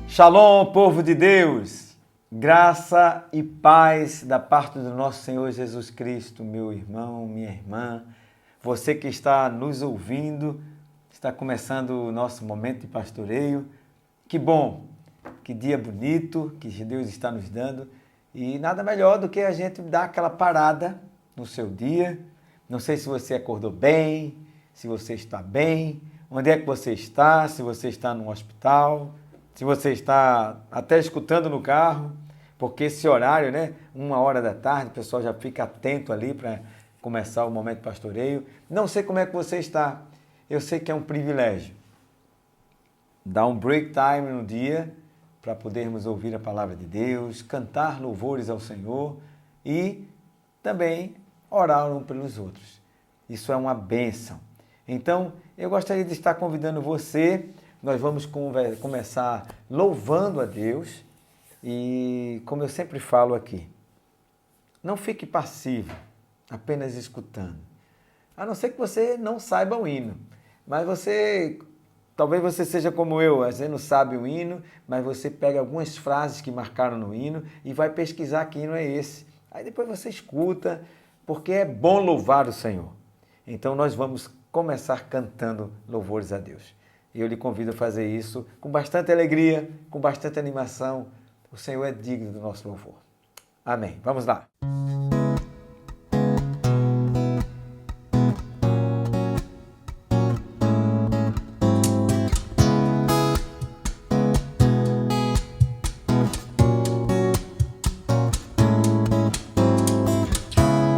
Shalom, povo de Deus! Graça e paz da parte do nosso Senhor Jesus Cristo, meu irmão, minha irmã. Você que está nos ouvindo, está começando o nosso momento de pastoreio. Que bom, que dia bonito que Deus está nos dando. E nada melhor do que a gente dar aquela parada no seu dia. Não sei se você acordou bem, se você está bem, onde é que você está, se você está no hospital, se você está até escutando no carro, porque esse horário, né, 1h da tarde, o pessoal já fica atento ali para começar o momento de pastoreio. Não sei como é que você está, eu sei que é um privilégio. Dar um break time no dia para podermos ouvir a palavra de Deus, cantar louvores ao Senhor e também orar uns pelos outros. Isso é uma bênção. Então, eu gostaria de estar convidando você. Nós vamos começar louvando a Deus e, como eu sempre falo aqui, não fique passivo, apenas escutando. A não ser que você não saiba o hino, mas talvez você seja como eu, você não sabe o hino, mas você pega algumas frases que marcaram no hino e vai pesquisar que hino é esse. Aí depois você escuta, porque é bom louvar o Senhor. Então nós vamos começar cantando louvores a Deus. E eu lhe convido a fazer isso com bastante alegria, com bastante animação. O Senhor é digno do nosso louvor. Amém. Vamos lá.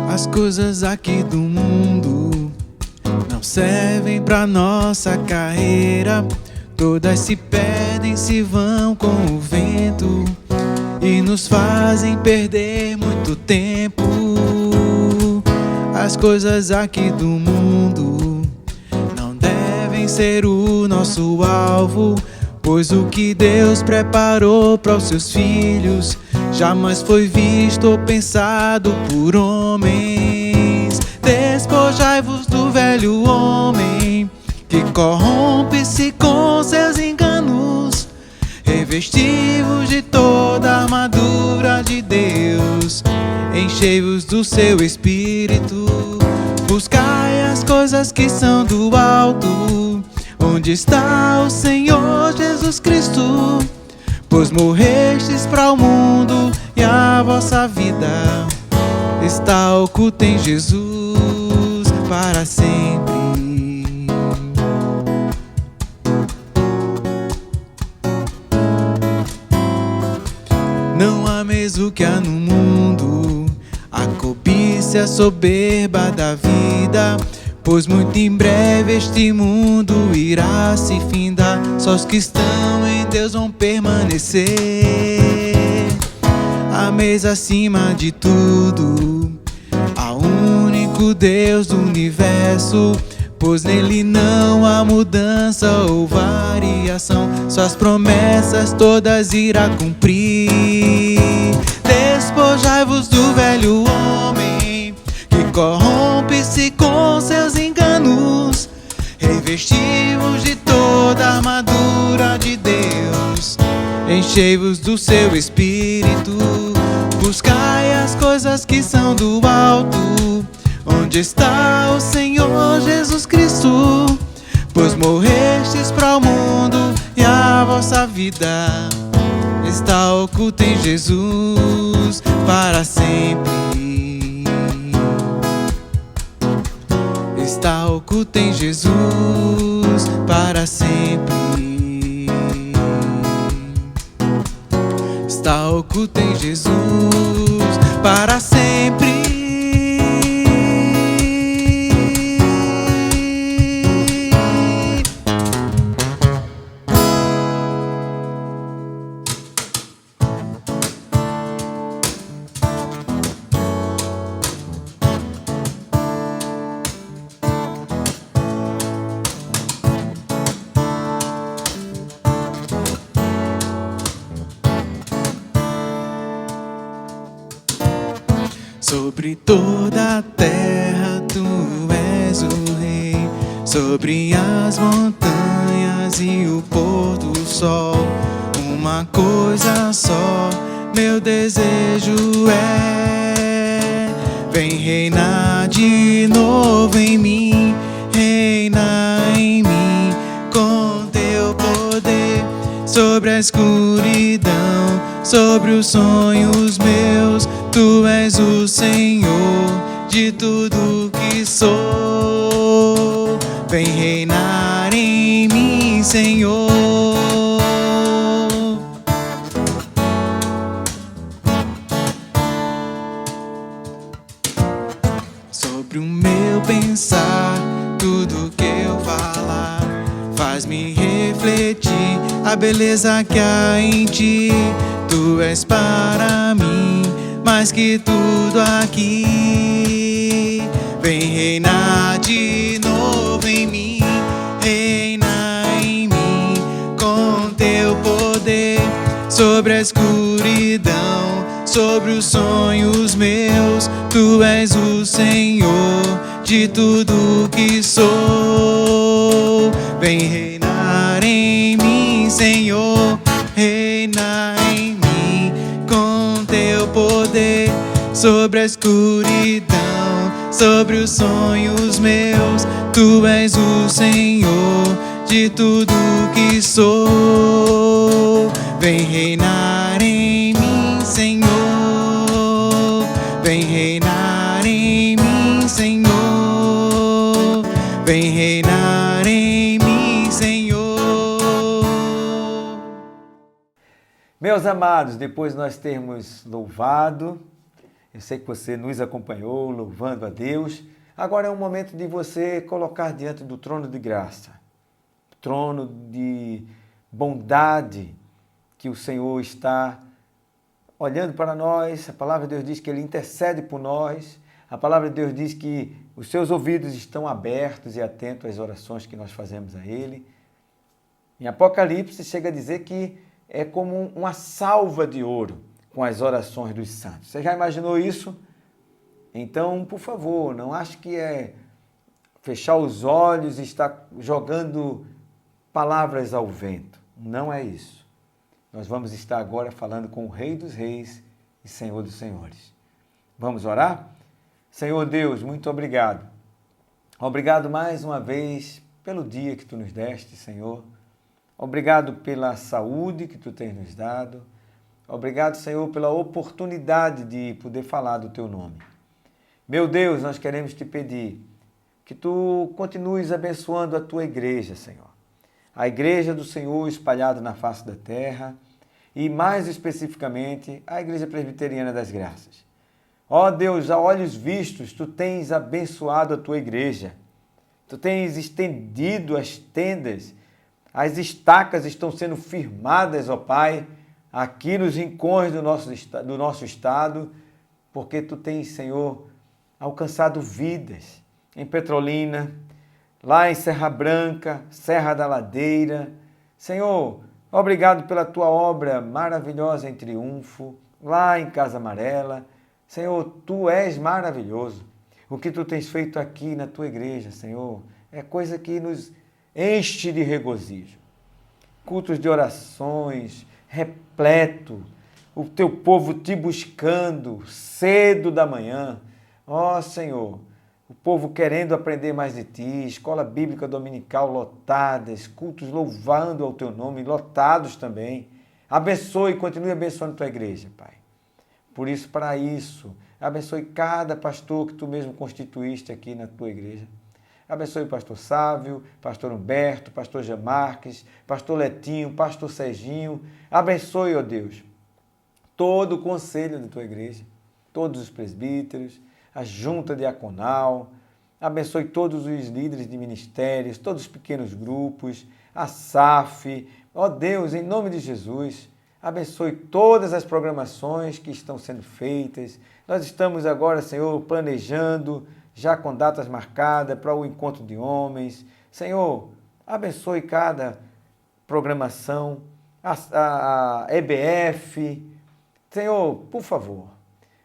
As coisas aqui do mundo não servem pra nossa carreira. Todas se perdem, se vão com o vento e nos fazem perder muito tempo. As coisas aqui do mundo não devem ser o nosso alvo, pois o que Deus preparou para os seus filhos jamais foi visto ou pensado por homens. Despojai-vos do velho homem que corrompe-se com seus enganos. Revesti-vos de toda a armadura de Deus. Enchei-vos do seu espírito. Buscai as coisas que são do alto, onde está o Senhor Jesus Cristo. Pois morrestes para o mundo e a vossa vida está oculta em Jesus para sempre. Não ameis o que há no mundo, a cobiça e a soberba da vida, pois muito em breve este mundo irá se findar. Só os que estão em Deus vão permanecer. Ameis acima de tudo ao único Deus do universo, pois nele não há mudança ou variação. Suas promessas todas irá cumprir. Despojai-vos do velho homem que corrompe-se com seus enganos. Revesti-vos de toda a armadura de Deus. Enchei-vos do seu espírito. Buscai as coisas que são do alto, onde está o Senhor Jesus Cristo. Pois morrestes para o mundo e a vossa vida está oculta em Jesus para sempre. Está oculta em Jesus para sempre. Está oculta em Jesus para sempre. Sobre toda a terra tu és o rei. sobre as montanhas e o pôr do sol. Uma coisa só, meu desejo é: vem reinar de novo em mim, reina em mim com teu poder. Sobre a escuridão, sobre os sonhos meus, tu és o Senhor de tudo que sou. Vem reinar em mim, Senhor. Sobre o meu pensar, tudo que eu falar, faz-me refletir a beleza que há em ti. Tu és para mim mais que tudo aqui. Vem reinar de novo em mim, reina em mim com teu poder. Sobre a escuridão, sobre os sonhos meus, tu és o Senhor de tudo que sou. Vem reinar em mim, Senhor, reina em mim com teu poder. Sobre a escuridão, sobre os sonhos meus, tu és o Senhor de tudo que sou. Vem reinar em mim, Senhor. Vem reinar em mim, Senhor. Vem reinar em mim, Senhor. Meus amados, depois de nós termos louvado, eu sei que você nos acompanhou louvando a Deus, agora é um momento de você colocar diante do trono de graça, trono de bondade, que o Senhor está olhando para nós. A palavra de Deus diz que Ele intercede por nós. A palavra de Deus diz que os seus ouvidos estão abertos e atentos às orações que nós fazemos a Ele. Em Apocalipse chega a dizer que é como uma salva de ouro com as orações dos santos. Você já imaginou isso? Então, por favor, não ache que é fechar os olhos e estar jogando palavras ao vento. Não é isso. Nós vamos estar agora falando com o Rei dos Reis e Senhor dos Senhores. Vamos orar? Senhor Deus, muito obrigado. Obrigado mais uma vez pelo dia que Tu nos deste, Senhor. Obrigado pela saúde que Tu tens nos dado. Obrigado, Senhor, pela oportunidade de poder falar do Teu nome. Meu Deus, nós queremos Te pedir que Tu continues abençoando a Tua igreja, Senhor. A igreja do Senhor espalhada na face da terra e, mais especificamente, a Igreja Presbiteriana das Graças. Ó Deus, a olhos vistos, Tu tens abençoado a Tua igreja. Tu tens estendido as tendas, as estacas estão sendo firmadas, ó Pai, aqui nos rincões do nosso estado, porque Tu tens, Senhor, alcançado vidas em Petrolina, lá em Serra Branca, Serra da Ladeira. Senhor, obrigado pela Tua obra maravilhosa em Triunfo, lá em Casa Amarela. Senhor, Tu és maravilhoso. O que Tu tens feito aqui na Tua igreja, Senhor, é coisa que nos enche de regozijo. Cultos de orações, repleto, o Teu povo Te buscando cedo da manhã. Ó Senhor, o povo querendo aprender mais de Ti, escola bíblica dominical lotadas, cultos louvando ao Teu nome, lotados também. Abençoe e continue abençoando Tua igreja, Pai. Por isso, para isso, abençoe cada pastor que Tu mesmo constituíste aqui na Tua igreja. Abençoe o pastor Sávio, pastor Humberto, pastor Jean Marques, pastor Letinho, pastor Serginho. Abençoe, ó Deus, todo o conselho da Tua igreja, todos os presbíteros, a junta diaconal. Abençoe todos os líderes de ministérios, todos os pequenos grupos, a SAF. Ó Deus, em nome de Jesus, abençoe todas as programações que estão sendo feitas. Nós estamos agora, Senhor, planejando, já com datas marcadas para o encontro de homens. Senhor, abençoe cada programação, a EBF. Senhor, por favor,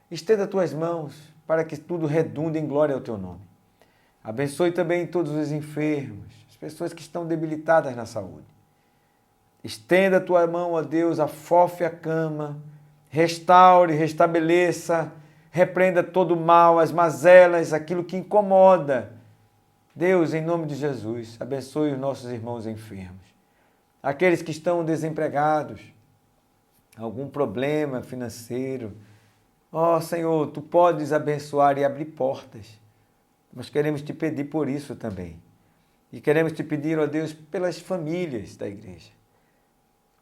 estenda Tuas mãos para que tudo redunde em glória ao Teu nome. Abençoe também todos os enfermos, as pessoas que estão debilitadas na saúde. Estenda a tua mão, ó Deus, afofe a cama, restaure, restabeleça, repreenda todo o mal, as mazelas, aquilo que incomoda. Deus, em nome de Jesus, abençoe os nossos irmãos enfermos. Aqueles que estão desempregados, algum problema financeiro. Ó Senhor, Tu podes abençoar e abrir portas. Nós queremos Te pedir por isso também. E queremos Te pedir, ó Deus, pelas famílias da igreja.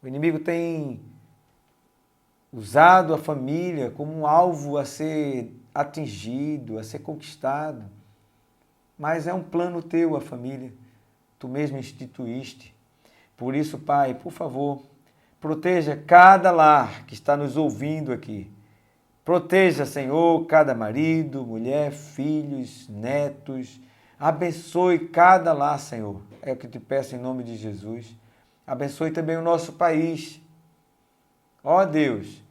O inimigo tem usado a família como um alvo a ser atingido, a ser conquistado. Mas é um plano Teu a família. Tu mesmo instituíste. Por isso, Pai, por favor, proteja cada lar que está nos ouvindo aqui. Proteja, Senhor, cada marido, mulher, filhos, netos. Abençoe cada lar, Senhor. É o que te peço em nome de Jesus. Abençoe também o nosso país. Ó Deus,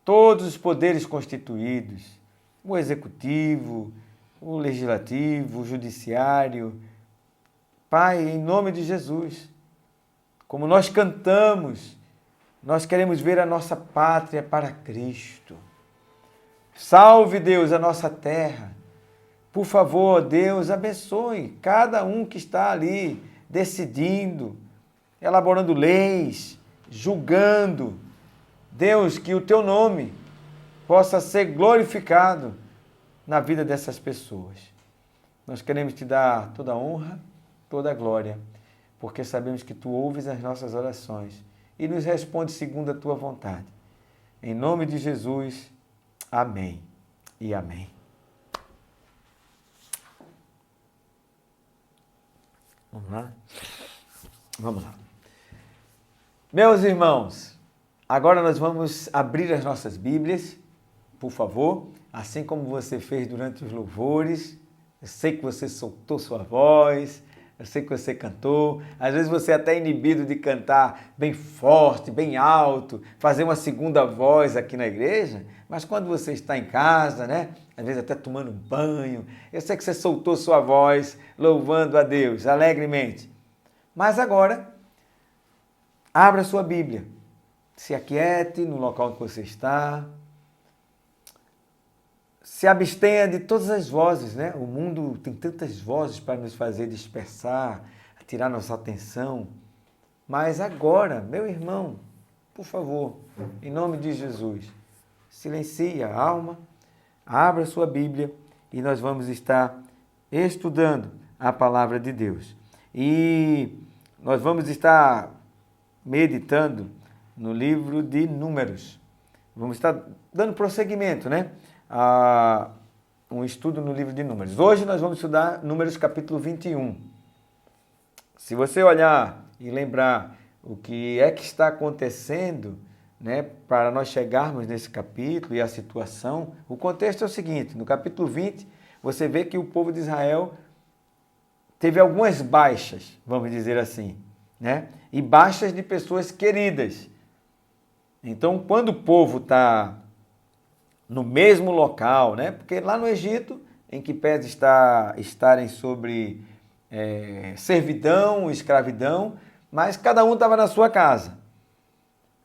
todos os poderes constituídos, o executivo, o legislativo, o judiciário. Pai, em nome de Jesus, como nós cantamos, nós queremos ver a nossa pátria para Cristo. Salve, Deus, a nossa terra. Por favor, Deus, abençoe cada um que está ali decidindo, elaborando leis, julgando. Deus, que o Teu nome possa ser glorificado na vida dessas pessoas. Nós queremos Te dar toda a honra, toda a glória, porque sabemos que Tu ouves as nossas orações e nos responde segundo a Tua vontade. Em nome de Jesus, amém e amém. Vamos lá? Vamos lá. Meus irmãos, agora nós vamos abrir as nossas Bíblias, por favor, assim como você fez durante os louvores. Eu sei que você soltou sua voz, eu sei que você cantou. Às vezes você é até inibido de cantar bem forte, bem alto, fazer uma segunda voz aqui na igreja, mas quando você está em casa, né? Às vezes até tomando um banho, eu sei que você soltou sua voz, louvando a Deus alegremente. Mas agora, abra sua Bíblia, se aquiete no local que você está, se abstenha de todas as vozes, né? O mundo tem tantas vozes para nos fazer dispersar, tirar nossa atenção. Mas agora, meu irmão, por favor, em nome de Jesus, silencie a alma, abra sua Bíblia e nós vamos estar estudando a palavra de Deus. E nós vamos estar meditando no livro de Números. Vamos estar dando prosseguimento, né? A um estudo no livro de Números. Hoje nós vamos estudar Números capítulo 21. Se você olhar e lembrar o que é que está acontecendo, né, para nós chegarmos nesse capítulo e a situação, o contexto é o seguinte: no capítulo 20, você vê que o povo de Israel teve algumas baixas, vamos dizer assim, né? E baixas de pessoas queridas. Então, quando o povo está no mesmo local, né? Porque lá no Egito, em que pese estarem sobre servidão, escravidão, mas cada um estava na sua casa,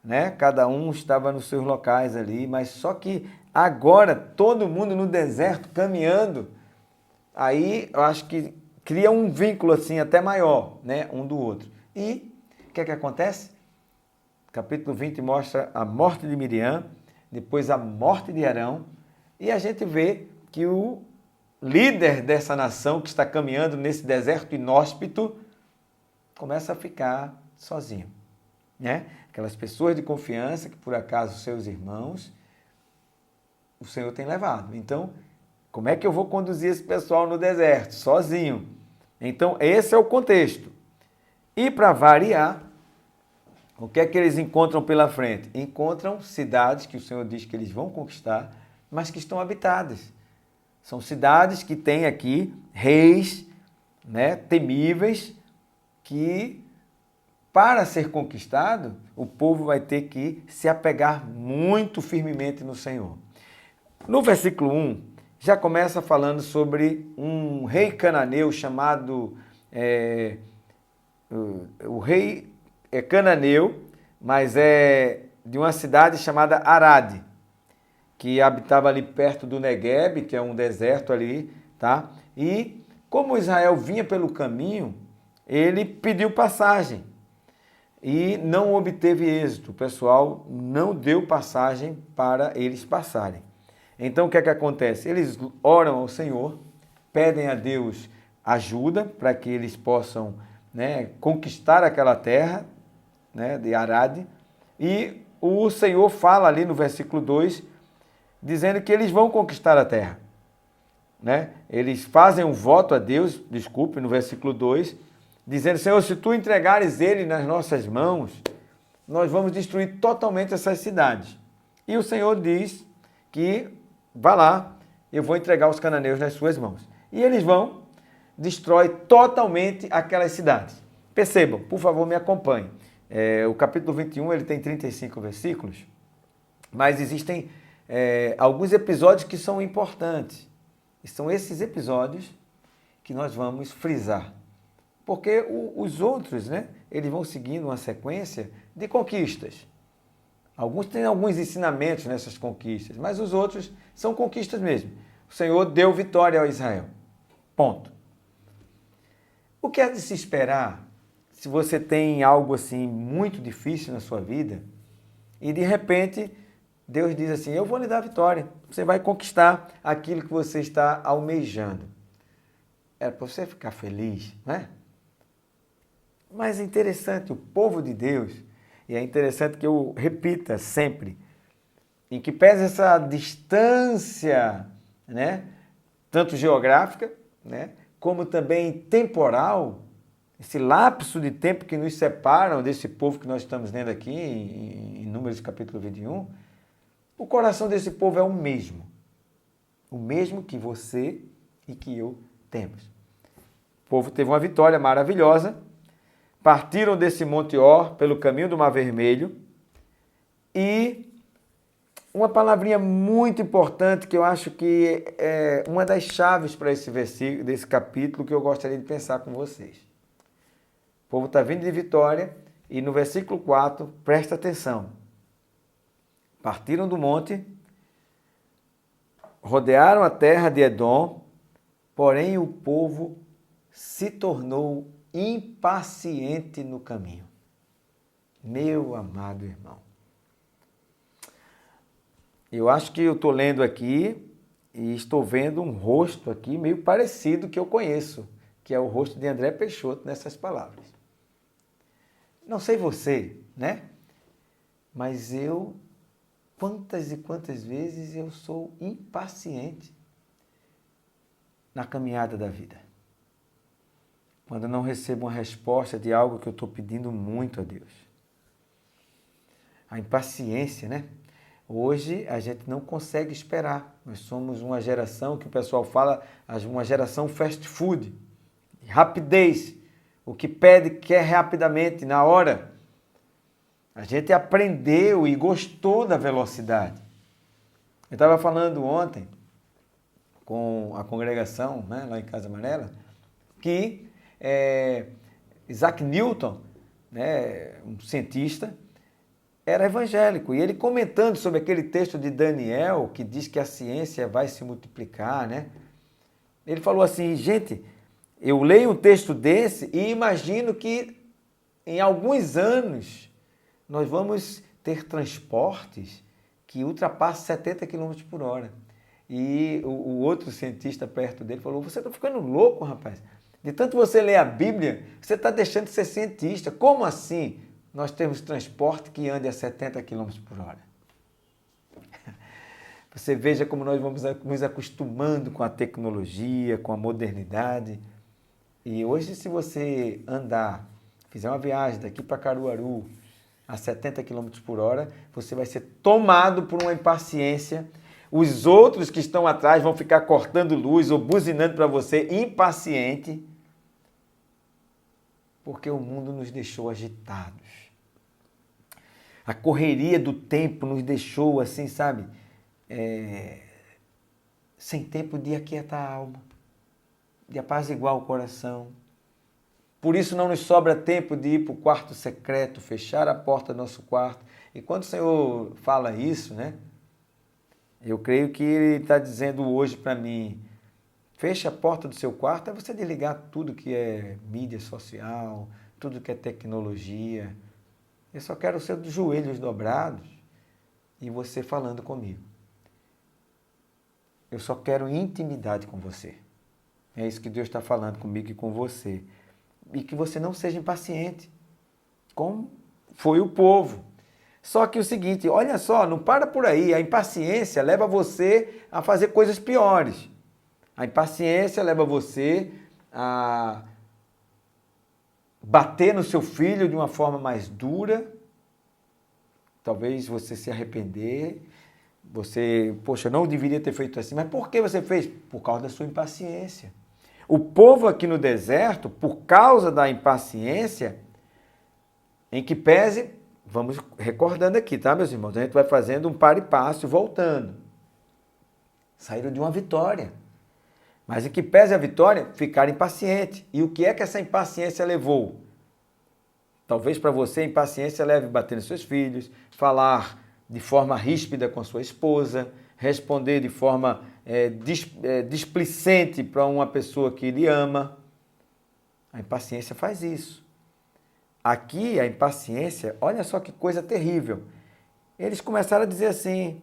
né? Cada um estava nos seus locais ali, mas só que agora todo mundo no deserto caminhando, aí eu acho que cria um vínculo assim até maior, né? Um do outro. E o que é que acontece? Capítulo 20 mostra a morte de Miriam, depois a morte de Arão, e a gente vê que o líder dessa nação que está caminhando nesse deserto inóspito começa a ficar sozinho, né? Aquelas pessoas de confiança que por acaso seus irmãos, o Senhor tem levado. Então, como é que eu vou conduzir esse pessoal no deserto? Sozinho. Então, esse é o contexto. E para variar, o que é que eles encontram pela frente? Encontram cidades que o Senhor diz que eles vão conquistar, mas que estão habitadas. São cidades que têm aqui reis, né, temíveis, que para ser conquistado, o povo vai ter que se apegar muito firmemente no Senhor. No versículo 1, já começa falando sobre um rei cananeu chamado... o rei é cananeu, mas é de uma cidade chamada Arade, que habitava ali perto do Negueb, que é um deserto ali, tá? E como Israel vinha pelo caminho, ele pediu passagem e não obteve êxito. O pessoal não deu passagem para eles passarem. Então o que é que acontece? Eles oram ao Senhor, pedem a Deus ajuda para que eles possam, né, conquistar aquela terra, né, de Arade, e o Senhor fala ali no versículo 2, dizendo que eles vão conquistar a terra. Né? Eles fazem um voto a Deus, desculpe, no versículo 2, dizendo: Senhor, se tu entregares ele nas nossas mãos, nós vamos destruir totalmente essas cidades. E o Senhor diz que, vá lá, eu vou entregar os cananeus nas suas mãos. E eles vão, destrói totalmente aquelas cidades. Percebam, por favor, me acompanhem. O capítulo 21 ele tem 35 versículos, mas existem alguns episódios que são importantes. E são esses episódios que nós vamos frisar. Porque os outros, né, eles vão seguindo uma sequência de conquistas. Alguns têm alguns ensinamentos nessas conquistas, mas os outros são conquistas mesmo. O Senhor deu vitória a Israel. Ponto. O que é de se esperar se você tem algo assim muito difícil na sua vida e de repente Deus diz assim: eu vou lhe dar vitória, você vai conquistar aquilo que você está almejando. É para você ficar feliz, não é? Mas é interessante, o povo de Deus, e é interessante que eu repita sempre, em que pese essa distância, né, tanto geográfica, né, como também temporal, esse lapso de tempo que nos separam desse povo que nós estamos lendo aqui em Números capítulo 21, o coração desse povo é o mesmo que você e que eu temos. O povo teve uma vitória maravilhosa, partiram desse Monte Or pelo caminho do Mar Vermelho e uma palavrinha muito importante que eu acho que é uma das chaves para esse versículo, desse capítulo, que eu gostaria de pensar com vocês. O povo está vindo de vitória e no versículo 4, presta atenção. Partiram do monte, rodearam a terra de Edom, porém o povo se tornou impaciente no caminho. Meu amado irmão, eu acho que eu estou lendo aqui e estou vendo um rosto aqui meio parecido que eu conheço, que é o rosto de André Peixoto nessas palavras. Não sei você, né? Mas eu, quantas e quantas vezes eu sou impaciente na caminhada da vida. Quando eu não recebo uma resposta de algo que eu estou pedindo muito a Deus. A impaciência, né? Hoje a gente não consegue esperar. Nós somos uma geração que o pessoal fala, uma geração fast food, rapidez. O que pede quer rapidamente, na hora. A gente aprendeu e gostou da velocidade. Eu estava falando ontem com a congregação, né, lá em Casa Amarela, que Isaac Newton, né, um cientista, era evangélico. E ele comentando sobre aquele texto de Daniel, que diz que a ciência vai se multiplicar, né? Ele falou assim: gente, eu leio um texto desse e imagino que em alguns anos nós vamos ter transportes que ultrapassam 70 km por hora. E o outro cientista perto dele falou: você está ficando louco, rapaz. De tanto você ler a Bíblia, você está deixando de ser cientista. Como assim nós temos transporte que ande a 70 km por hora? Você veja como nós vamos nos acostumando com a tecnologia, com a modernidade. E hoje, se você andar, fizer uma viagem daqui para Caruaru a 70 km por hora, você vai ser tomado por uma impaciência. Os outros que estão atrás vão ficar cortando luz ou buzinando para você, impaciente, porque o mundo nos deixou agitados. A correria do tempo nos deixou assim, sabe, sem tempo de aquietar a alma, de apaziguar o coração. Por isso não nos sobra tempo de ir para o quarto secreto, fechar a porta do nosso quarto. E quando o Senhor fala isso, né? Eu creio que Ele está dizendo hoje para mim, feche a porta do seu quarto, é você desligar tudo que é mídia social, tudo que é tecnologia. Eu só quero os seus joelhos dobrados e você falando comigo. Eu só quero intimidade com você. É isso que Deus está falando comigo e com você. E que você não seja impaciente, como foi o povo. Só que o seguinte, olha só, não para por aí. A impaciência leva você a fazer coisas piores. A impaciência leva você a bater no seu filho de uma forma mais dura. Talvez você se arrepender. Você, poxa, não deveria ter feito assim. Mas por que você fez? Por causa da sua impaciência. O povo aqui no deserto, por causa da impaciência, em que pese, vamos recordando aqui, tá, meus irmãos? A gente vai fazendo um par e passo, voltando. Saíram de uma vitória. Mas em que pese a vitória, ficaram impacientes. E o que é que essa impaciência levou? Talvez para você a impaciência leve a bater nos seus filhos, falar de forma ríspida com a sua esposa, responder de forma displicente para uma pessoa que lhe ama. A impaciência faz isso. Aqui a impaciência, olha só que coisa terrível. Eles começaram a dizer assim,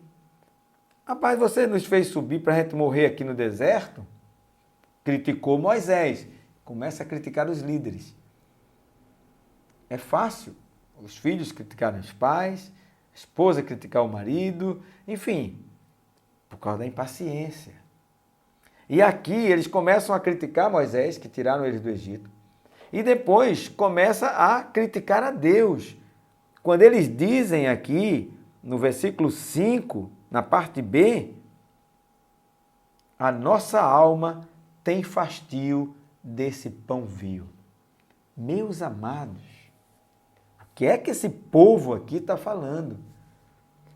rapaz, você nos fez subir para a gente morrer aqui no deserto? Criticou Moisés. Começa a criticar os líderes. É fácil. Os filhos criticaram os pais, a esposa criticar o marido, enfim, por causa da impaciência. E aqui eles começam a criticar Moisés, que tiraram eles do Egito, e depois começa a criticar a Deus. Quando eles dizem aqui, no versículo 5, na parte B, a nossa alma tem fastio desse pão vil. Meus amados, o que é que esse povo aqui está falando?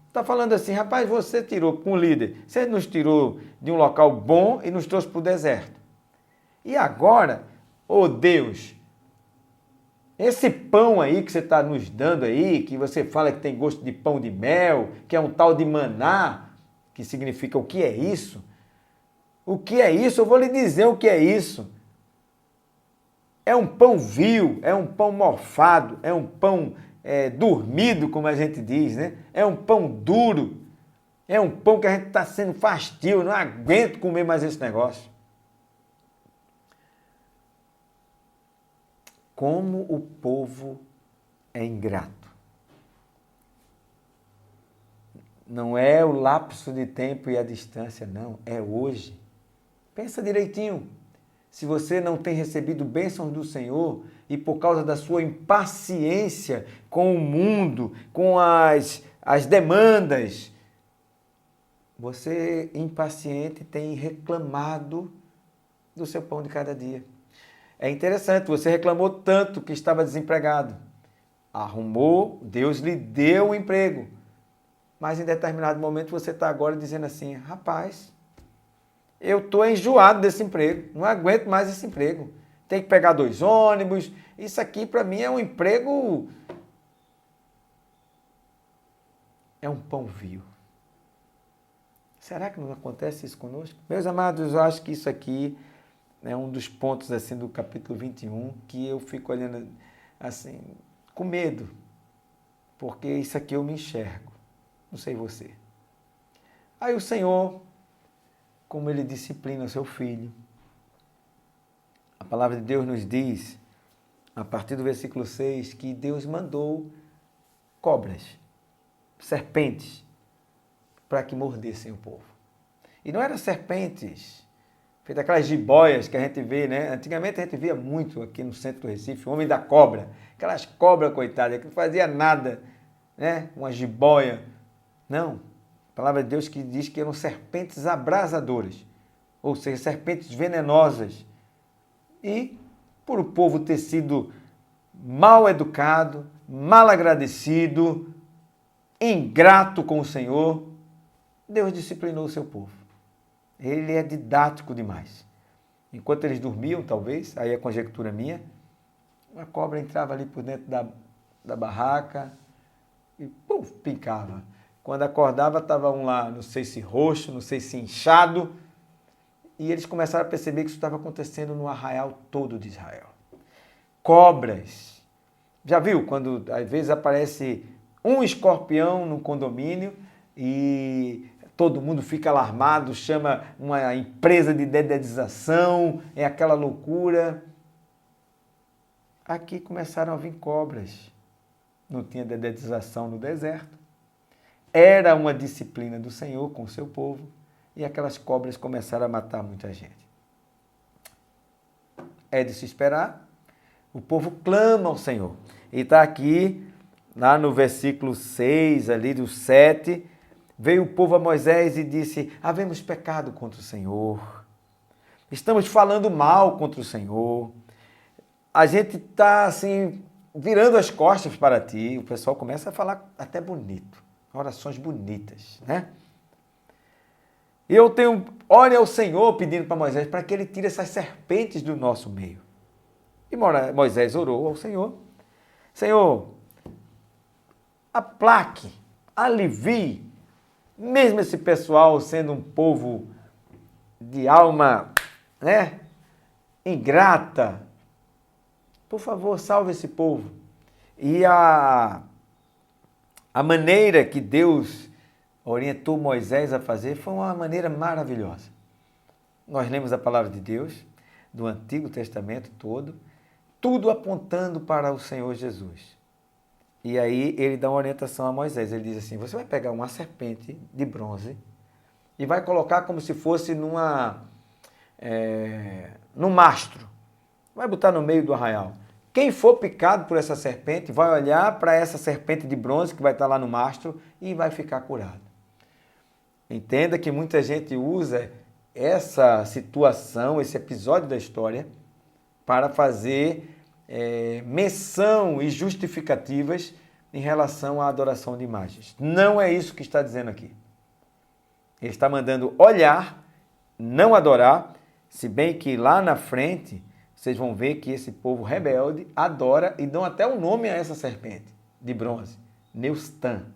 Está falando assim, rapaz, você tirou com o líder, você nos tirou de um local bom e nos trouxe para o deserto. E agora, oh Deus, esse pão aí que você está nos dando aí, que você fala que tem gosto de pão de mel, que é um tal de maná, que significa o que é isso? O que é isso? Eu vou lhe dizer o que é isso. É um pão vil, é um pão mofado, é um pão dormido, como a gente diz, né? É um pão duro, é um pão que a gente está sendo fastio, não aguento comer mais esse negócio. Como o povo é ingrato. Não é o lapso de tempo e a distância, não, é hoje. Pensa direitinho. Se você não tem recebido bênçãos do Senhor e por causa da sua impaciência com o mundo, com as demandas, você, impaciente, tem reclamado do seu pão de cada dia. É interessante, você reclamou tanto que estava desempregado. Arrumou, Deus lhe deu o emprego. Mas em determinado momento você está agora dizendo assim, rapaz, eu estou enjoado desse emprego, não aguento mais esse emprego. Tem que pegar 2 ônibus, isso aqui para mim é um emprego, é um pão vil. Será que não acontece isso conosco? Meus amados, eu acho que isso aqui é um dos pontos assim do capítulo 21 que eu fico olhando assim, com medo, porque isso aqui eu me enxergo, não sei você. Aí o Senhor, como Ele disciplina o seu filho, a palavra de Deus nos diz, a partir do versículo 6, que Deus mandou cobras, serpentes, para que mordessem o povo. E não eram serpentes feitas aquelas jiboias que a gente vê, né? Antigamente a gente via muito aqui no centro do Recife, o homem da cobra, aquelas cobras coitadas, que não fazia nada, né? Uma jiboia. Não. A palavra de Deus que diz que eram serpentes abrasadoras, ou seja, serpentes venenosas. E por o povo ter sido mal educado, mal agradecido, ingrato com o Senhor, Deus disciplinou o seu povo. Ele é didático demais. Enquanto eles dormiam, talvez, aí é conjectura minha, uma cobra entrava ali por dentro da barraca e puf, pincava. Quando acordava, estava um lá, não sei se roxo, não sei se inchado, e eles começaram a perceber que isso estava acontecendo no arraial todo de Israel. Cobras. Já viu quando às vezes aparece um escorpião no condomínio e todo mundo fica alarmado, chama uma empresa de dedetização, é aquela loucura. Aqui começaram a vir cobras. Não tinha dedetização no deserto. Era uma disciplina do Senhor com o seu povo e aquelas cobras começaram a matar muita gente. É de se esperar. O povo clama ao Senhor. E está aqui, lá no versículo 6, ali do 7, veio o povo a Moisés e disse: havemos pecado contra o Senhor. Estamos falando mal contra o Senhor. A gente está assim, virando as costas para ti. O pessoal começa a falar até bonito. Orações bonitas, né? E eu ore ao Senhor pedindo para Moisés para que ele tire essas serpentes do nosso meio. E Moisés orou ao Senhor. Senhor, aplaque, alivie, mesmo esse pessoal sendo um povo de alma, né, ingrata, por favor, salve esse povo. E a maneira que Deus orientou Moisés a fazer foi uma maneira maravilhosa. Nós lemos a palavra de Deus, do Antigo Testamento todo, tudo apontando para o Senhor Jesus. E aí ele dá uma orientação a Moisés. Ele diz assim: você vai pegar uma serpente de bronze e vai colocar como se fosse num mastro. Vai botar no meio do arraial. Quem for picado por essa serpente vai olhar para essa serpente de bronze que vai estar lá no mastro e vai ficar curado. Entenda que muita gente usa essa situação, esse episódio da história, para fazer menção e justificativas em relação à adoração de imagens. Não é isso que está dizendo aqui. Ele está mandando olhar, não adorar, se bem que lá na frente vocês vão ver que esse povo rebelde adora e dão até um nome a essa serpente de bronze, Neustã,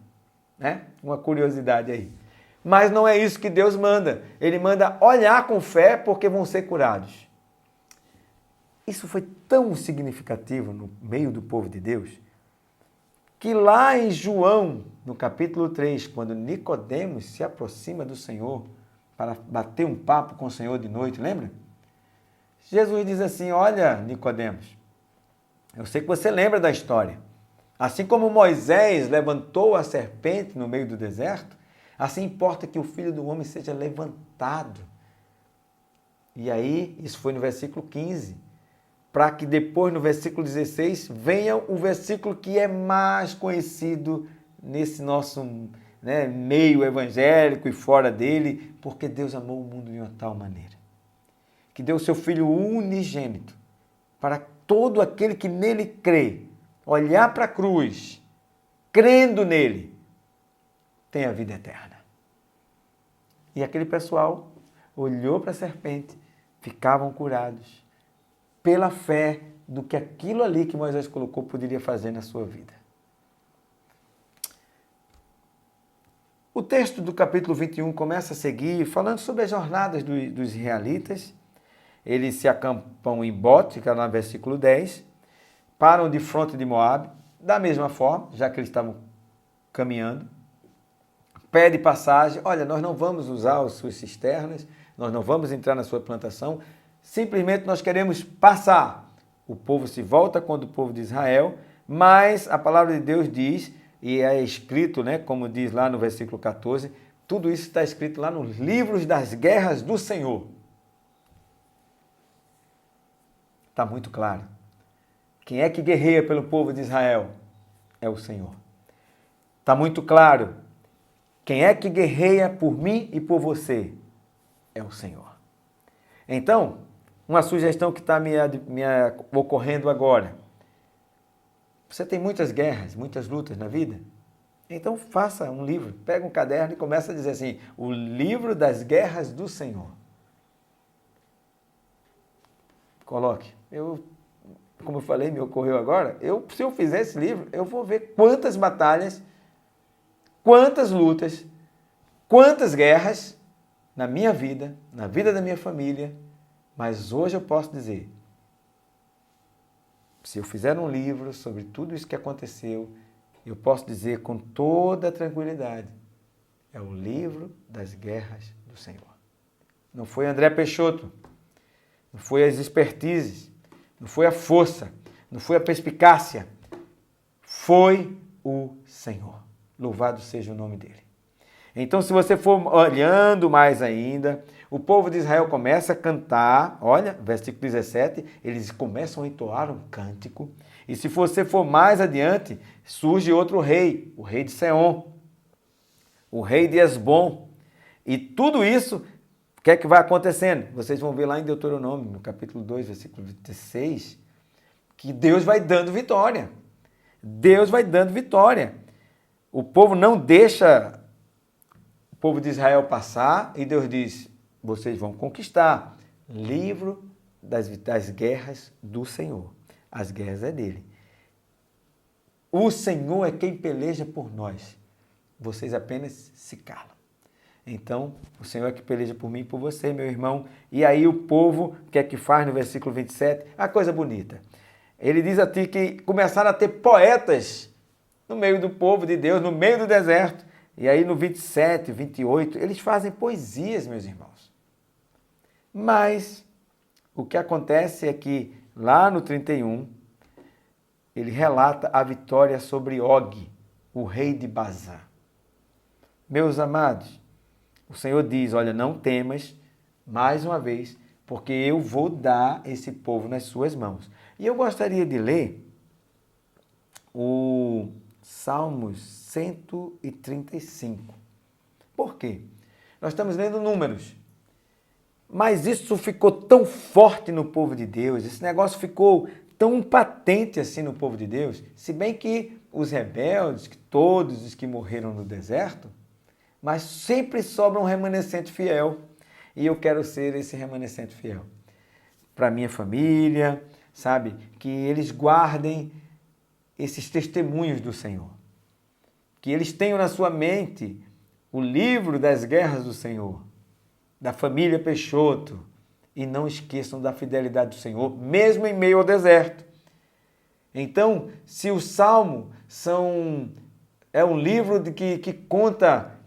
né? Uma curiosidade aí. Mas não é isso que Deus manda. Ele manda olhar com fé porque vão ser curados. Isso foi tão significativo no meio do povo de Deus, que lá em João, no capítulo 3, quando Nicodemos se aproxima do Senhor para bater um papo com o Senhor de noite, lembra? Jesus diz assim: olha, Nicodemos, eu sei que você lembra da história. Assim como Moisés levantou a serpente no meio do deserto, assim importa que o Filho do Homem seja levantado. E aí, isso foi no versículo 15, para que depois, no versículo 16, venha o versículo que é mais conhecido nesse nosso meio evangélico e fora dele, porque Deus amou o mundo de uma tal maneira, que deu o seu Filho unigênito, para todo aquele que nele crê, olhar para a cruz, crendo nele, tem a vida eterna. E aquele pessoal olhou para a serpente, ficavam curados, pela fé do que aquilo ali que Moisés colocou poderia fazer na sua vida. O texto do capítulo 21 começa a seguir falando sobre as jornadas dos israelitas. Eles se acampam em Bote, que é no versículo 10, param de fronte de Moabe, da mesma forma, já que eles estavam caminhando, pede passagem: olha, nós não vamos usar as suas cisternas, nós não vamos entrar na sua plantação, simplesmente nós queremos passar. O povo se volta contra o povo de Israel, mas a palavra de Deus diz, e é escrito, como diz lá no versículo 14, tudo isso está escrito lá nos livros das guerras do Senhor. Está muito claro. Quem é que guerreia pelo povo de Israel? É o Senhor. Está muito claro. Quem é que guerreia por mim e por você? É o Senhor. Então, uma sugestão que está me ocorrendo agora. Você tem muitas guerras, muitas lutas na vida? Então faça um livro, pega um caderno e começa a dizer assim, o livro das guerras do Senhor. Coloque. Como eu falei, me ocorreu agora, se eu fizer esse livro, eu vou ver quantas batalhas, quantas lutas, quantas guerras na minha vida, na vida da minha família, mas hoje eu posso dizer, se eu fizer um livro sobre tudo isso que aconteceu, eu posso dizer com toda tranquilidade, é o livro das guerras do Senhor. Não foi André Peixoto, não foi as expertises, não foi a força, não foi a perspicácia, foi o Senhor. Louvado seja o nome dele. Então, se você for olhando mais ainda, o povo de Israel começa a cantar, olha, versículo 17, eles começam a entoar um cântico. E se você for mais adiante, surge outro rei, o rei de Seom, o rei de Esbom. E tudo isso, o que é que vai acontecendo? Vocês vão ver lá em Deuteronômio, no capítulo 2, versículo 26, que Deus vai dando vitória. Deus vai dando vitória. O povo não deixa o povo de Israel passar e Deus diz, vocês vão conquistar. Livro das guerras do Senhor. As guerras é dele. O Senhor é quem peleja por nós. Vocês apenas se calam. Então, o Senhor é que peleja por mim e por você, meu irmão. E aí o povo, o que é que faz no versículo 27? A coisa bonita. Ele diz a ti que começaram a ter poetas no meio do povo de Deus, no meio do deserto. E aí no 27, 28, eles fazem poesias, meus irmãos. Mas o que acontece é que lá no 31, ele relata a vitória sobre Og, o rei de Bazã. Meus amados, o Senhor diz, olha, não temas, mais uma vez, porque eu vou dar esse povo nas suas mãos. E eu gostaria de ler o Salmos 135. Por quê? Nós estamos lendo Números. Mas isso ficou tão forte no povo de Deus, esse negócio ficou tão patente assim no povo de Deus, se bem que os rebeldes, todos os que morreram no deserto, mas sempre sobra um remanescente fiel. E eu quero ser esse remanescente fiel. Para minha família, sabe? Que eles guardem esses testemunhos do Senhor. Que eles tenham na sua mente o livro das guerras do Senhor, da família Peixoto, e não esqueçam da fidelidade do Senhor, mesmo em meio ao deserto. Então, se o Salmo é um livro que conta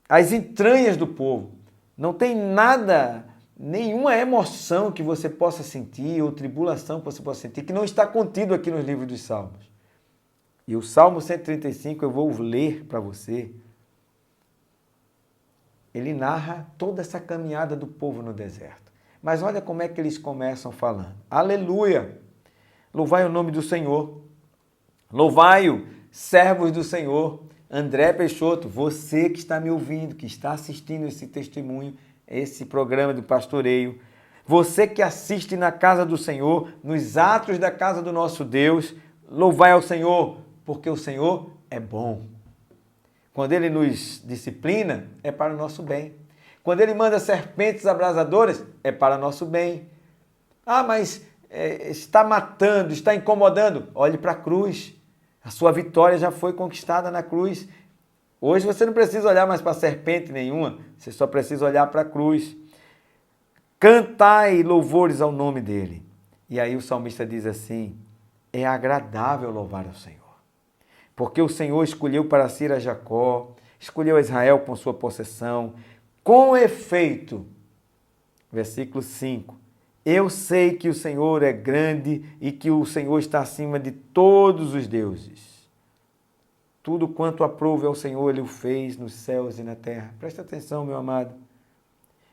as entranhas do povo, não tem nada, nenhuma emoção que você possa sentir, ou tribulação que você possa sentir, que não está contido aqui nos livros dos Salmos. E o Salmo 135 eu vou ler para você. Ele narra toda essa caminhada do povo no deserto. Mas olha como é que eles começam falando. Aleluia! Louvai o nome do Senhor. Louvai-o, servos do Senhor. André Peixoto, você que está me ouvindo, que está assistindo esse testemunho, esse programa do pastoreio, você que assiste na casa do Senhor, nos atos da casa do nosso Deus, louvai ao Senhor, porque o Senhor é bom. Quando Ele nos disciplina, é para o nosso bem. Quando Ele manda serpentes abrasadoras, é para o nosso bem. Ah, mas está matando, está incomodando. Olhe para a cruz. A sua vitória já foi conquistada na cruz. Hoje você não precisa olhar mais para serpente nenhuma, você só precisa olhar para a cruz. Cantai louvores ao nome dEle. E aí o salmista diz assim, é agradável louvar ao Senhor. Porque o Senhor escolheu para si a Jacó, escolheu a Israel com sua possessão. Com efeito, versículo 5, eu sei que o Senhor é grande e que o Senhor está acima de todos os deuses. Tudo quanto aprouve ao Senhor, Ele o fez nos céus e na terra. Presta atenção, meu amado.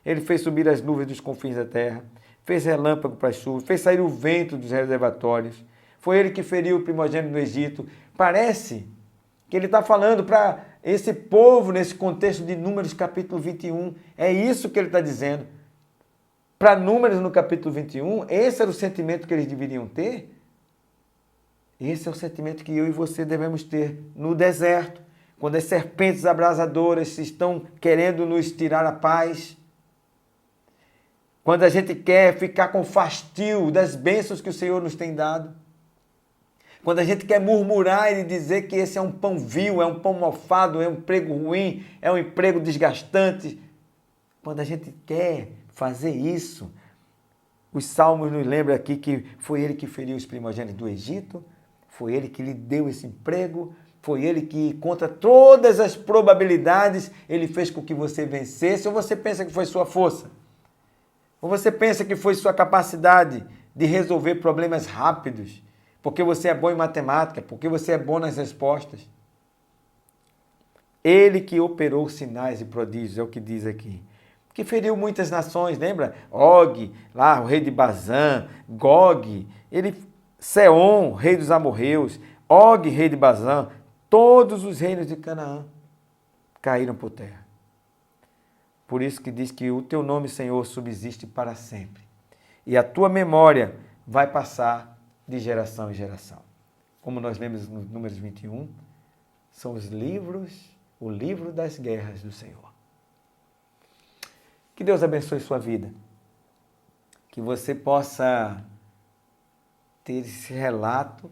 Ele fez subir as nuvens dos confins da terra, fez relâmpago para as chuvas, fez sair o vento dos reservatórios. Foi Ele que feriu o primogênito no Egito. Parece que Ele está falando para esse povo, nesse contexto de Números capítulo 21. É isso que Ele está dizendo. Para Números no capítulo 21, esse era o sentimento que eles deveriam ter. Esse é o sentimento que eu e você devemos ter no deserto. quando as serpentes abrasadoras estão querendo nos tirar a paz, quando a gente quer ficar com fastio das bênçãos que o Senhor nos tem dado, quando a gente quer murmurar e dizer que esse é um pão vil, é um pão mofado, é um emprego ruim, é um emprego desgastante, quando a gente quer fazer isso, os Salmos nos lembram aqui que foi ele que feriu os primogênitos do Egito, foi ele que lhe deu esse emprego, foi ele que, contra todas as probabilidades, ele fez com que você vencesse, ou você pensa que foi sua força? Ou você pensa que foi sua capacidade de resolver problemas rápidos, porque você é bom em matemática, porque você é bom nas respostas? Ele que operou sinais e prodígios, é o que diz aqui. Que feriu muitas nações, lembra? Og, lá, o rei de Bazã, Gog, Seom, rei dos amorreus, Og, rei de Bazã, todos os reinos de Canaã caíram por terra. Por isso que diz que o teu nome, Senhor, subsiste para sempre. E a tua memória vai passar de geração em geração. Como nós lemos no Números 21, são os livros, o livro das guerras do Senhor. Que Deus abençoe sua vida. Que você possa ter esse relato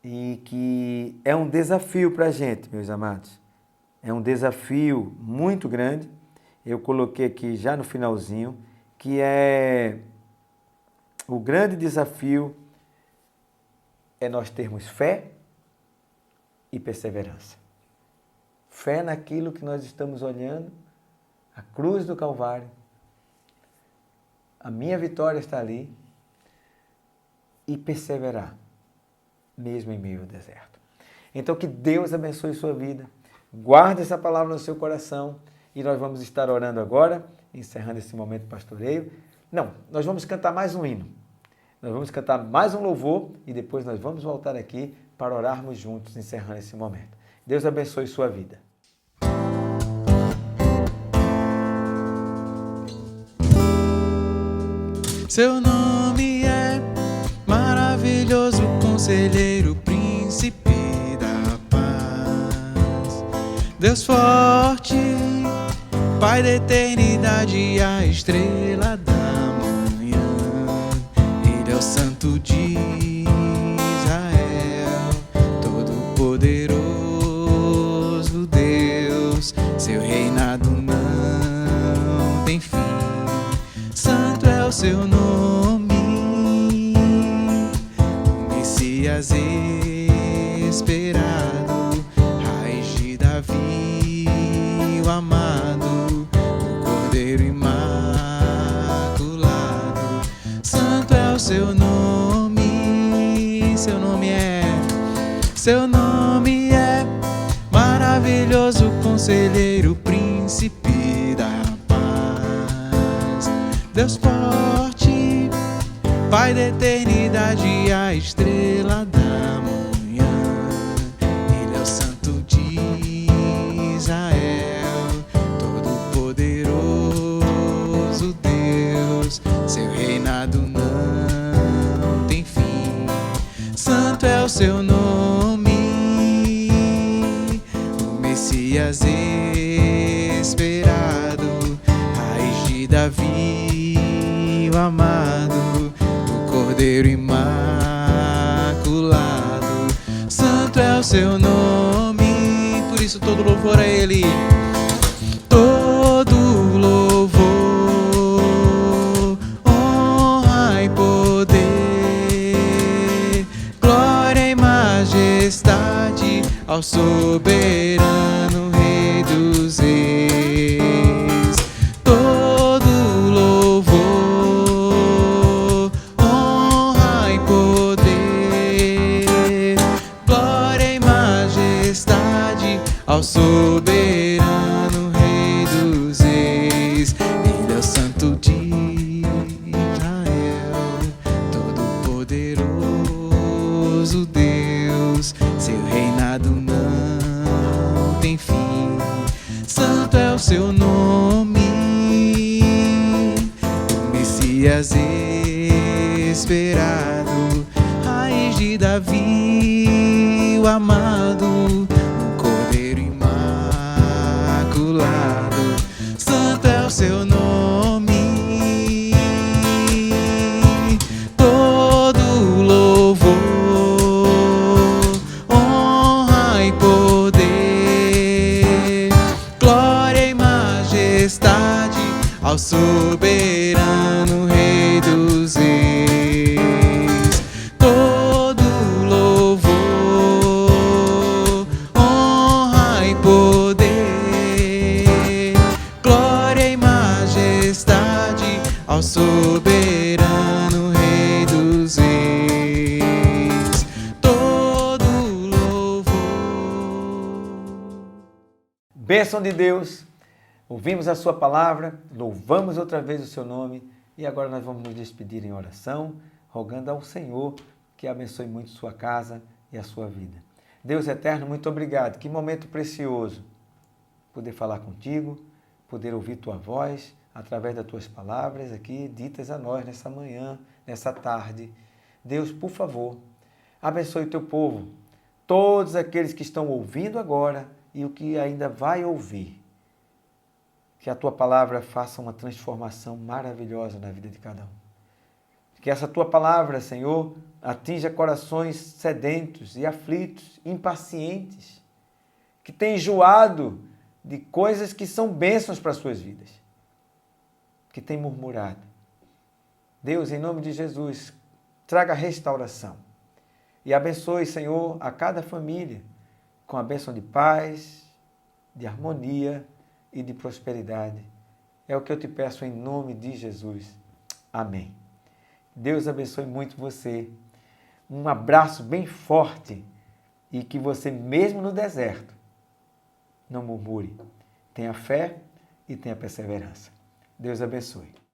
e que é um desafio para a gente, meus amados. É um desafio muito grande. Eu coloquei aqui já no finalzinho, que é o grande desafio é nós termos fé e perseverança. Fé naquilo que nós estamos olhando, a cruz do Calvário. A minha vitória está ali. E perseverar, mesmo em meio ao deserto. Então, que Deus abençoe sua vida. Guarde essa palavra no seu coração. E nós vamos estar orando agora, encerrando esse momento pastoreio. Não, nós vamos cantar mais um hino. Nós vamos cantar mais um louvor e depois nós vamos voltar aqui para orarmos juntos, encerrando esse momento. Deus abençoe sua vida. Seu nome é maravilhoso, conselheiro, príncipe da paz. Deus forte, Pai da eternidade, a estrela da manhã. Ele é o Santo de Israel, todo-poderoso Deus. Seu reinado não tem fim. Santo é o seu nome, o Messias esperado, raiz de Davi, o amado, o Cordeiro imaculado. Santo é o seu nome, seu nome é maravilhoso, conselheiro, príncipe da paz. Deus forte, Pai da eternidade, a estrela da manhã. Ele é o Santo de Israel, todo-poderoso Deus. Seu reinado não tem fim. Santo é o seu nome, o Messias esperado, raiz de Davi, o amado, o Cordeiro imaculado. Santo é o seu nome, por isso todo louvor a Ele. Todo louvor, honra e poder, glória e majestade ao soberano Rei dos Reis. Todo louvor, honra e poder, glória e majestade ao soberano Rei dos Reis. Ele é o Santo de Israel, todo-poderoso Deus. Seu reinado não tem fim. Santo é o seu nome, o Messias esperado, raiz de Davi, o amado, o soberano Rei dos Reis. Todo louvor, honra e poder, glória e majestade ao soberano Rei dos Reis. Todo louvor. Bênção de Deus, ouvimos a sua palavra, louvamos outra vez o seu nome e agora nós vamos nos despedir em oração, rogando ao Senhor que abençoe muito sua casa e a sua vida. Deus eterno, muito obrigado, que momento precioso poder falar contigo, poder ouvir tua voz através das tuas palavras aqui ditas a nós nessa manhã, nessa tarde. Deus, por favor, abençoe o teu povo, todos aqueles que estão ouvindo agora e o que ainda vai ouvir. Que a tua palavra faça uma transformação maravilhosa na vida de cada um. Que essa tua palavra, Senhor, atinja corações sedentos e aflitos, impacientes, que têm enjoado de coisas que são bênçãos para as suas vidas, que têm murmurado. Deus, em nome de Jesus, traga restauração e abençoe, Senhor, a cada família com a bênção de paz, de harmonia e de prosperidade. É o que eu te peço em nome de Jesus. Amém. Deus abençoe muito você. Um abraço bem forte e que você, mesmo no deserto, não murmure. Tenha fé e tenha perseverança. Deus abençoe.